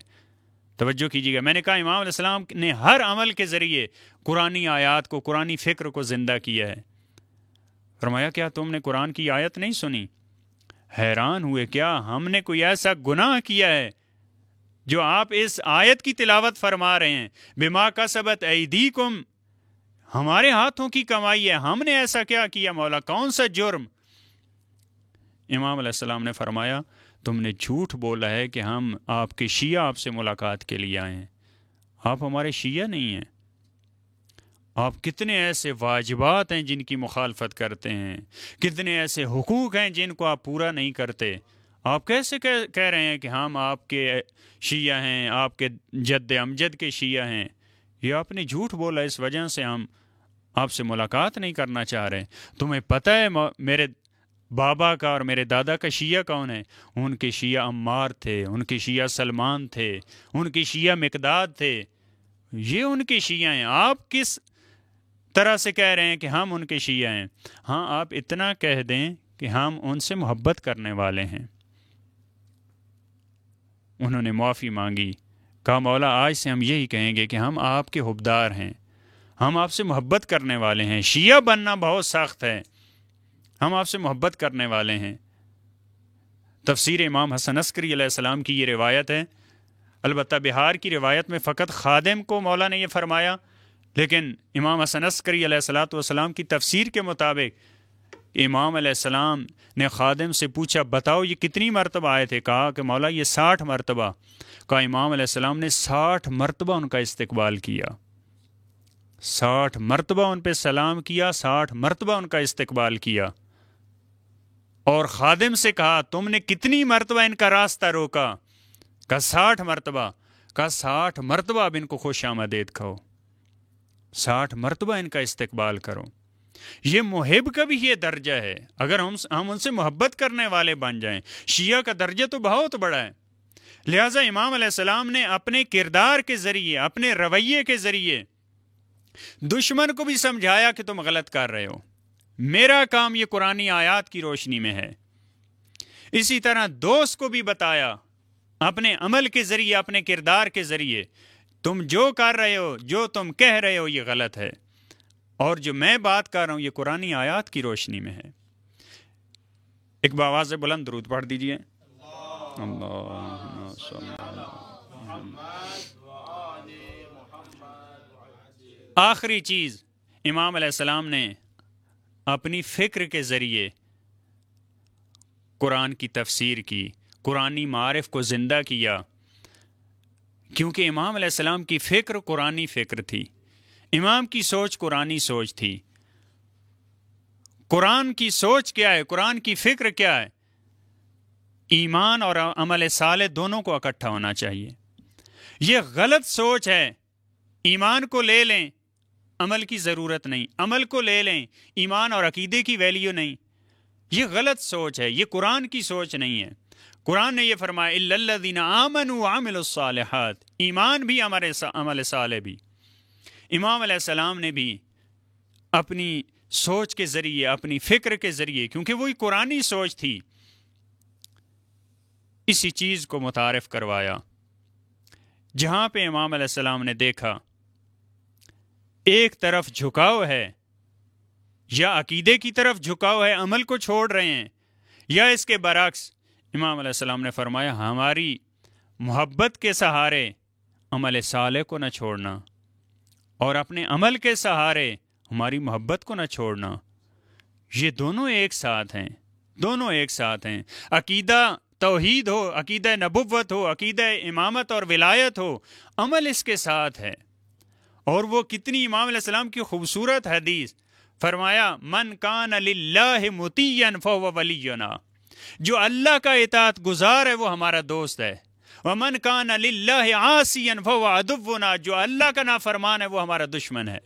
توجہ کیجیے گا، میں نے کہا امام علیہ السلام نے ہر عمل کے ذریعے قرآنی آیات کو، قرآنی فکر کو زندہ کیا ہے۔ فرمایا کیا تم نے قرآن کی آیت نہیں سنی؟ حیران ہوئے، کیا ہم نے کوئی ایسا گناہ کیا ہے جو آپ اس آیت کی تلاوت فرما رہے ہیں؟ بما کسبت ایدیکم، ہمارے ہاتھوں کی کمائی ہے، ہم نے ایسا کیا کیا مولا، کون سا جرم؟ امام علیہ السلام نے فرمایا تم نے جھوٹ بولا ہے کہ ہم آپ کے شیعہ آپ سے ملاقات کے لیے آئے ہیں، آپ ہمارے شیعہ نہیں ہیں، آپ کتنے ایسے واجبات ہیں جن کی مخالفت کرتے ہیں، کتنے ایسے حقوق ہیں جن کو آپ پورا نہیں کرتے. آپ کیسے کہہ رہے ہیں کہ ہم آپ کے شیعہ ہیں، آپ کے جد امجد کے شیعہ ہیں؟ یہ آپ نے جھوٹ بولا، اس وجہ سے ہم آپ سے ملاقات نہیں کرنا چاہ رہے. تمہیں پتہ ہے میرے بابا کا اور میرے دادا کا شیعہ کون ہے؟ ان کے شیعہ عمار تھے، ان کے شیعہ سلمان تھے، ان کے شیعہ مقداد تھے. یہ ان کے شیعہ ہیں. آپ کس طرح سے کہہ رہے ہیں کہ ہم ان کے شیعہ ہیں؟ ہاں، آپ اتنا کہہ دیں کہ ہم ان سے محبت کرنے والے ہیں. انہوں نے معافی مانگی، کہا مولا آج سے ہم یہی کہیں گے کہ ہم آپ کے حبدار ہیں، ہم آپ سے محبت کرنے والے ہیں. شیعہ بننا بہت سخت ہے، ہم آپ سے محبت کرنے والے ہیں. تفسیر امام حسن عسکری علیہ السلام کی یہ روایت ہے. البتہ بہار کی روایت میں فقط خادم کو مولا نے یہ فرمایا، لیکن امام حسن عسکری علیہ السلام کی تفسیر کے مطابق امام علیہ السلام نے خادم سے پوچھا بتاؤ یہ کتنی مرتبہ آئے تھے؟ کہا کہ مولا یہ 60 مرتبہ. کہا امام علیہ السلام نے 60 مرتبہ ان کا استقبال کیا، 60 مرتبہ ان پہ سلام کیا، 60 مرتبہ ان کا استقبال کیا. اور خادم سے کہا تم نے کتنی مرتبہ ان کا راستہ روکا؟ کہا 60 مرتبہ. کہا 60 مرتبہ اب ان کو خوش آمدید کہو، 60 مرتبہ ان کا استقبال کرو. یہ محب کا بھی یہ درجہ ہے. اگر ہم ان سے محبت کرنے والے بن جائیں، شیعہ کا درجہ تو بہت بڑا ہے. لہٰذا امام علیہ السلام نے اپنے کردار کے ذریعے، اپنے رویے کے ذریعے دشمن کو بھی سمجھایا کہ تم غلط کر رہے ہو. میرا کام یہ قرآنی آیات کی روشنی میں ہے. اسی طرح دوست کو بھی بتایا اپنے عمل کے ذریعے، اپنے کردار کے ذریعے، تم جو کر رہے ہو، جو تم کہہ رہے ہو یہ غلط ہے، اور جو میں بات کر رہا ہوں یہ قرآنی آیات کی روشنی میں ہے. ایک بآواز بلند درود پڑھ دیجئے. اللہم صلی آخری چیز امام علیہ السلام نے اپنی فکر کے ذریعے قرآن کی تفسیر کی، قرآنی معارف کو زندہ کیا، کیونکہ امام علیہ السلام کی فکر قرآنی فکر تھی، امام کی سوچ قرآنی سوچ تھی. قرآن کی سوچ کیا ہے؟ قرآن کی فکر کیا ہے؟ ایمان اور عمل صالح دونوں کو اکٹھا ہونا چاہیے. یہ غلط سوچ ہے ایمان کو لے لیں عمل کی ضرورت نہیں، عمل کو لے لیں ایمان اور عقیدے کی ویلیو نہیں. یہ غلط سوچ ہے، یہ قرآن کی سوچ نہیں ہے. قرآن نے یہ فرمایا الا الذین آمنوا وعملوا الصالحات، ایمان بھی عمل صالح بھی. امام علیہ السلام نے بھی اپنی سوچ کے ذریعے، اپنی فکر کے ذریعے، کیونکہ وہی قرآنی سوچ تھی، اسی چیز کو متعارف کروایا. جہاں پہ امام علیہ السلام نے دیکھا ایک طرف جھکاؤ ہے، یا عقیدے کی طرف جھکاؤ ہے، عمل کو چھوڑ رہے ہیں، یا اس کے برعکس، امام علیہ السلام نے فرمایا ہماری محبت کے سہارے عمل صالح کو نہ چھوڑنا، اور اپنے عمل کے سہارے ہماری محبت کو نہ چھوڑنا. یہ دونوں ایک ساتھ ہیں، دونوں ایک ساتھ ہیں. عقیدہ توحید ہو، عقیدہ نبوت ہو، عقیدہ امامت اور ولایت ہو، عمل اس کے ساتھ ہے. اور وہ کتنی امام علیہ السلام کی خوبصورت حدیث، فرمایا من کان للہ مطیعا فہو ولینا، جو اللہ کا اطاعت گزار ہے وہ ہمارا دوست ہے. ومن کان للہ عاصیا فہو عدونا، جو اللہ کا نافرمان ہے وہ ہمارا دشمن ہے.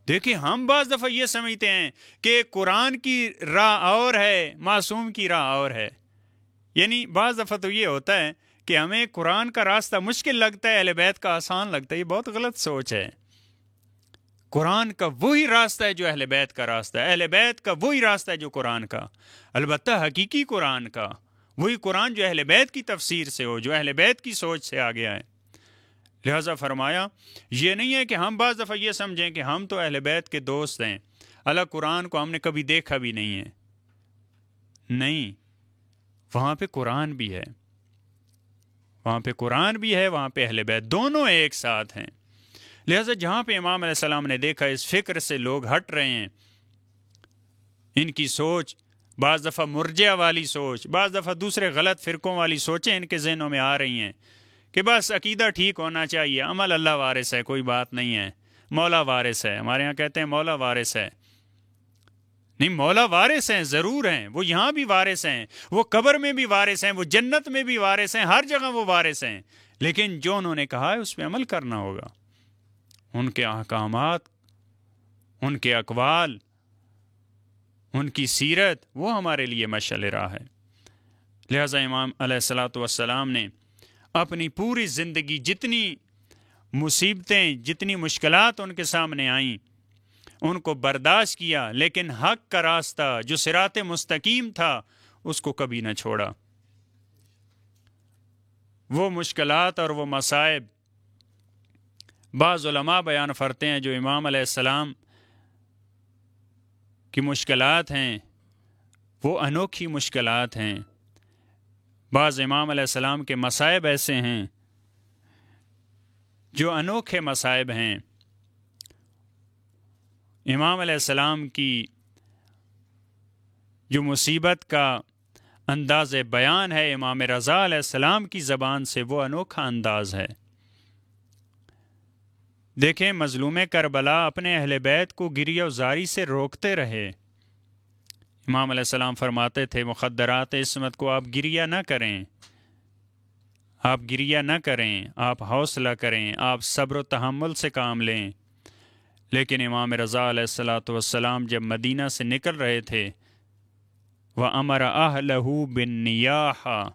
دیکھیں ہم بعض دفعہ یہ سمجھتے ہیں کہ قرآن کی راہ اور ہے، معصوم کی راہ اور ہے. یعنی بعض دفعہ تو یہ ہوتا ہے کہ ہمیں قرآن کا راستہ مشکل لگتا ہے، اہل بیت کا آسان لگتا ہے. یہ بہت غلط سوچ ہے. قرآن کا وہی راستہ ہے جو اہل بیت کا راستہ ہے، اہل بیت کا وہی راستہ ہے جو قرآن کا، البتہ حقیقی قرآن کا، وہی قرآن جو اہل بیت کی تفسیر سے ہو، جو اہل بیت کی سوچ سے آ گیا ہے. لہٰذا فرمایا یہ نہیں ہے کہ ہم بعض دفعہ یہ سمجھیں کہ ہم تو اہل بیت کے دوست ہیں، اللہ قرآن کو ہم نے کبھی دیکھا بھی نہیں ہے. نہیں، وہاں پہ قرآن بھی ہے، وہاں پہ قرآن بھی ہے، وہاں پہ اہل بیت، دونوں ایک ساتھ ہیں. لہٰذا جہاں پہ امام علیہ السلام نے دیکھا اس فکر سے لوگ ہٹ رہے ہیں، ان کی سوچ بعض دفعہ مرجئہ والی سوچ، بعض دفعہ دوسرے غلط فرقوں والی سوچیں ان کے ذہنوں میں آ رہی ہیں کہ بس عقیدہ ٹھیک ہونا چاہیے، عمل اللہ وارث ہے، کوئی بات نہیں ہے، مولا وارث ہے، ہمارے یہاں کہتے ہیں مولا وارث ہے، نہیں، مولا وارث ہیں، ضرور ہیں، وہ یہاں بھی وارث ہیں، وہ قبر میں بھی وارث ہیں، وہ جنت میں بھی وارث ہیں، ہر جگہ وہ وارث ہیں، لیکن جو انہوں نے کہا ہے اس پہ عمل کرنا ہوگا۔ ان کے احکامات، ان کے اقوال، ان کی سیرت، وہ ہمارے لیے مشعل راہ ہے۔ لہٰذا امام علیہ الصلوۃ والسلام نے اپنی پوری زندگی جتنی مصیبتیں، جتنی مشکلات ان کے سامنے آئیں، ان کو برداشت کیا، لیکن حق کا راستہ جو صراط مستقیم تھا اس کو کبھی نہ چھوڑا۔ وہ مشکلات اور وہ مصائب بعض علماء بیان فرتے ہیں جو امام علیہ السلام کی مشکلات ہیں وہ انوکھی مشکلات ہیں۔ بعض امام علیہ السلام کے مصائب ایسے ہیں جو انوکھے مصائب ہیں۔ امام علیہ السلام کی جو مصیبت کا انداز بیان ہے امام رضا علیہ السلام کی زبان سے، وہ انوکھا انداز ہے۔ دیکھیں، مظلوم کربلا اپنے اہل بیت کو گریہ و زاری سے روکتے رہے۔ امام علیہ السلام فرماتے تھے مخدرات عصمت کو آپ گریہ نہ کریں، آپ گریہ نہ کریں، آپ حوصلہ کریں، آپ صبر و تحمل سے کام لیں۔ لیکن امام رضا علیہ الصلوۃ والسلام جب مدینہ سے نکل رہے تھے، وَأَمَرَ أَهْلَهُ بِالنِّيَاحَةِ،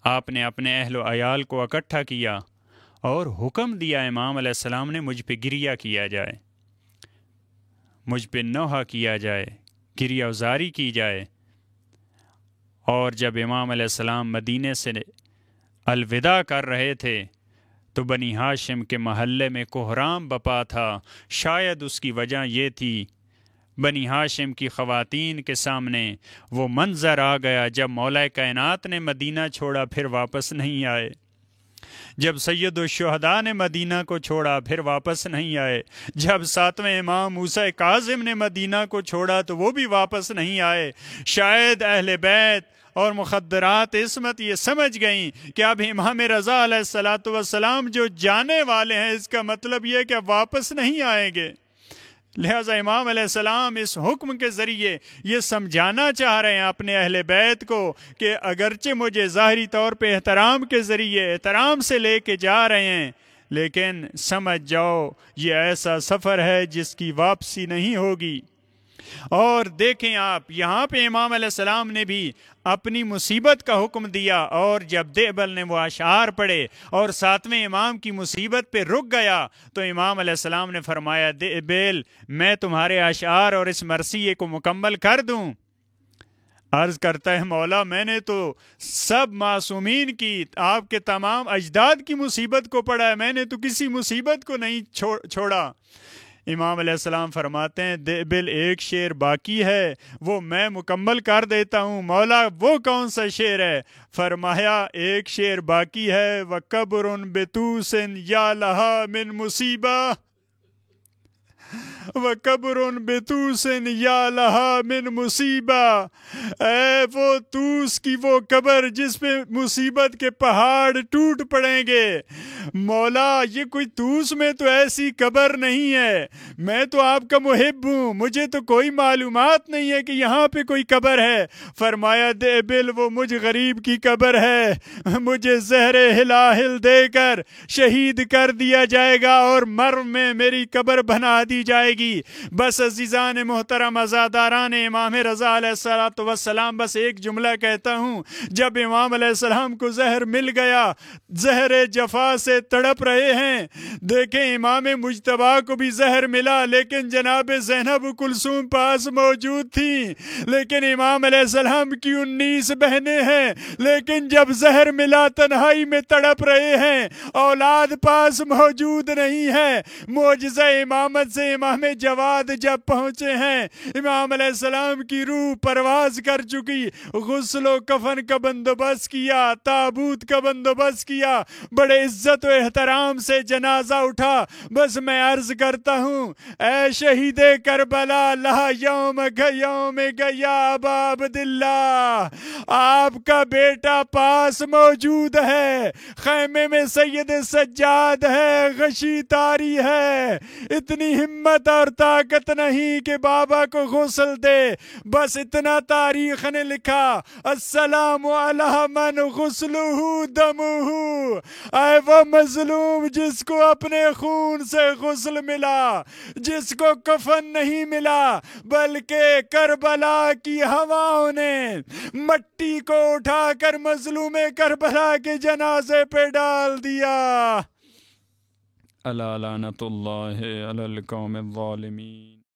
آپ نے اپنے اہل و عیال کو اکٹھا کیا اور حکم دیا امام علیہ السلام نے مجھ پہ گریہ کیا جائے، مجھ پہ نوحہ کیا جائے، گریہ وزاری کی جائے۔ اور جب امام علیہ السلام مدینے سے الوداع کر رہے تھے تو بنی ہاشم کے محلے میں کوہرام بپا تھا۔ شاید اس کی وجہ یہ تھی بنی ہاشم کی خواتین کے سامنے وہ منظر آ گیا جب مولا کائنات نے مدینہ چھوڑا پھر واپس نہیں آئے، جب سید الشہداء نے مدینہ کو چھوڑا پھر واپس نہیں آئے، جب ساتویں امام موسیٰ کاظم نے مدینہ کو چھوڑا تو وہ بھی واپس نہیں آئے۔ شاید اہل بیت اور مخدرات عصمت یہ سمجھ گئیں کہ اب امام رضا علیہ الصلوۃ والسلام جو جانے والے ہیں، اس کا مطلب یہ کہ واپس نہیں آئیں گے۔ لہٰذا امام علیہ السلام اس حکم کے ذریعے یہ سمجھانا چاہ رہے ہیں اپنے اہل بیت کو کہ اگرچہ مجھے ظاہری طور پہ احترام کے ذریعے احترام سے لے کے جا رہے ہیں، لیکن سمجھ جاؤ یہ ایسا سفر ہے جس کی واپسی نہیں ہوگی۔ اور دیکھیں آپ، یہاں پہ امام علیہ السلام نے بھی اپنی مصیبت کا حکم دیا، اور جب دیبل نے وہ اشعار پڑھے اور ساتویں امام کی مصیبت پہ رک گیا تو امام علیہ السلام نے فرمایا دیبل میں تمہارے اشعار اور اس مرثیے کو مکمل کر دوں۔ عرض کرتا ہے مولا میں نے تو سب معصومین کی، آپ کے تمام اجداد کی مصیبت کو پڑھا ہے، میں نے تو کسی مصیبت کو نہیں چھوڑا۔ امام علیہ السلام فرماتے ہیں دیبل ایک شعر باقی ہے، وہ میں مکمل کر دیتا ہوں۔ مولا وہ کون سا شعر ہے؟ فرمایا ایک شعر باقی ہے، وَقَبْرٌ بِتُوسٍ يَا لَهَا مِن مُصِيبَةٍ، وَقَبْرٌ بِتُوسٍ يَا لَهَا مِن مُصِيبَةٍ، اے وہ توس کی وہ قبر جس پہ مصیبت کے پہاڑ ٹوٹ پڑیں گے۔ مولا یہ کوئی توس میں تو ایسی قبر نہیں ہے، میں تو آپ کا محب ہوں، مجھے تو کوئی معلومات نہیں ہے کہ یہاں پہ کوئی قبر ہے۔ فرمایا دیبل وہ مجھ غریب کی قبر ہے، مجھے زہر ہلاہل دے کر شہید کر دیا جائے گا اور مرو میں میری قبر بنا دی جائے گی۔ بس عزیزان محترم، عزاداران امام رضا علیہ الصلوۃ والسلام، بس ایک جملہ کہتا ہوں، جب امام علیہ السلام کو زہر مل گیا، زہر جفا سے تڑپ رہے ہیں۔ دیکھیں امام مجتبیٰ کو بھی زہر ملا، لیکن جناب زینب کلثوم پاس موجود تھی، لیکن امام علیہ السلام کی 19 بہنیں ہیں، لیکن جب زہر ملا تنہائی میں تڑپ رہے ہیں، اولاد پاس موجود نہیں ہے۔ معجزہ امامت سے امام جواد جب پہنچے ہیں، امام علیہ السلام کی روح پرواز کر چکی، غسل و کفن کا بندوبست کیا، تابوت کا بندوبست کیا، بڑے عزت و احترام سے جنازہ اٹھا۔ بس میں عرض کرتا ہوں، اے شہید کربلا، لا یوم یا ابا عبداللہ، آپ کا بیٹا پاس موجود ہے، خیمے میں سید سجاد ہے، غشی طاری ہے، اتنی ہمت اور طاقت نہیں کہ بابا کو غسل دے، بس اتنا تاریخ نے لکھا، السلام علی من غسلہ دمہ، اے وہ مظلوم جس کو اپنے خون سے غسل ملا، جس کو کفن نہیں ملا، بلکہ کربلا کی ہواؤں نے مٹی کو اٹھا کر مظلوم کربلا کے جنازے پہ ڈال دیا۔ الا لعنت اللہ علی القوم الظالمین۔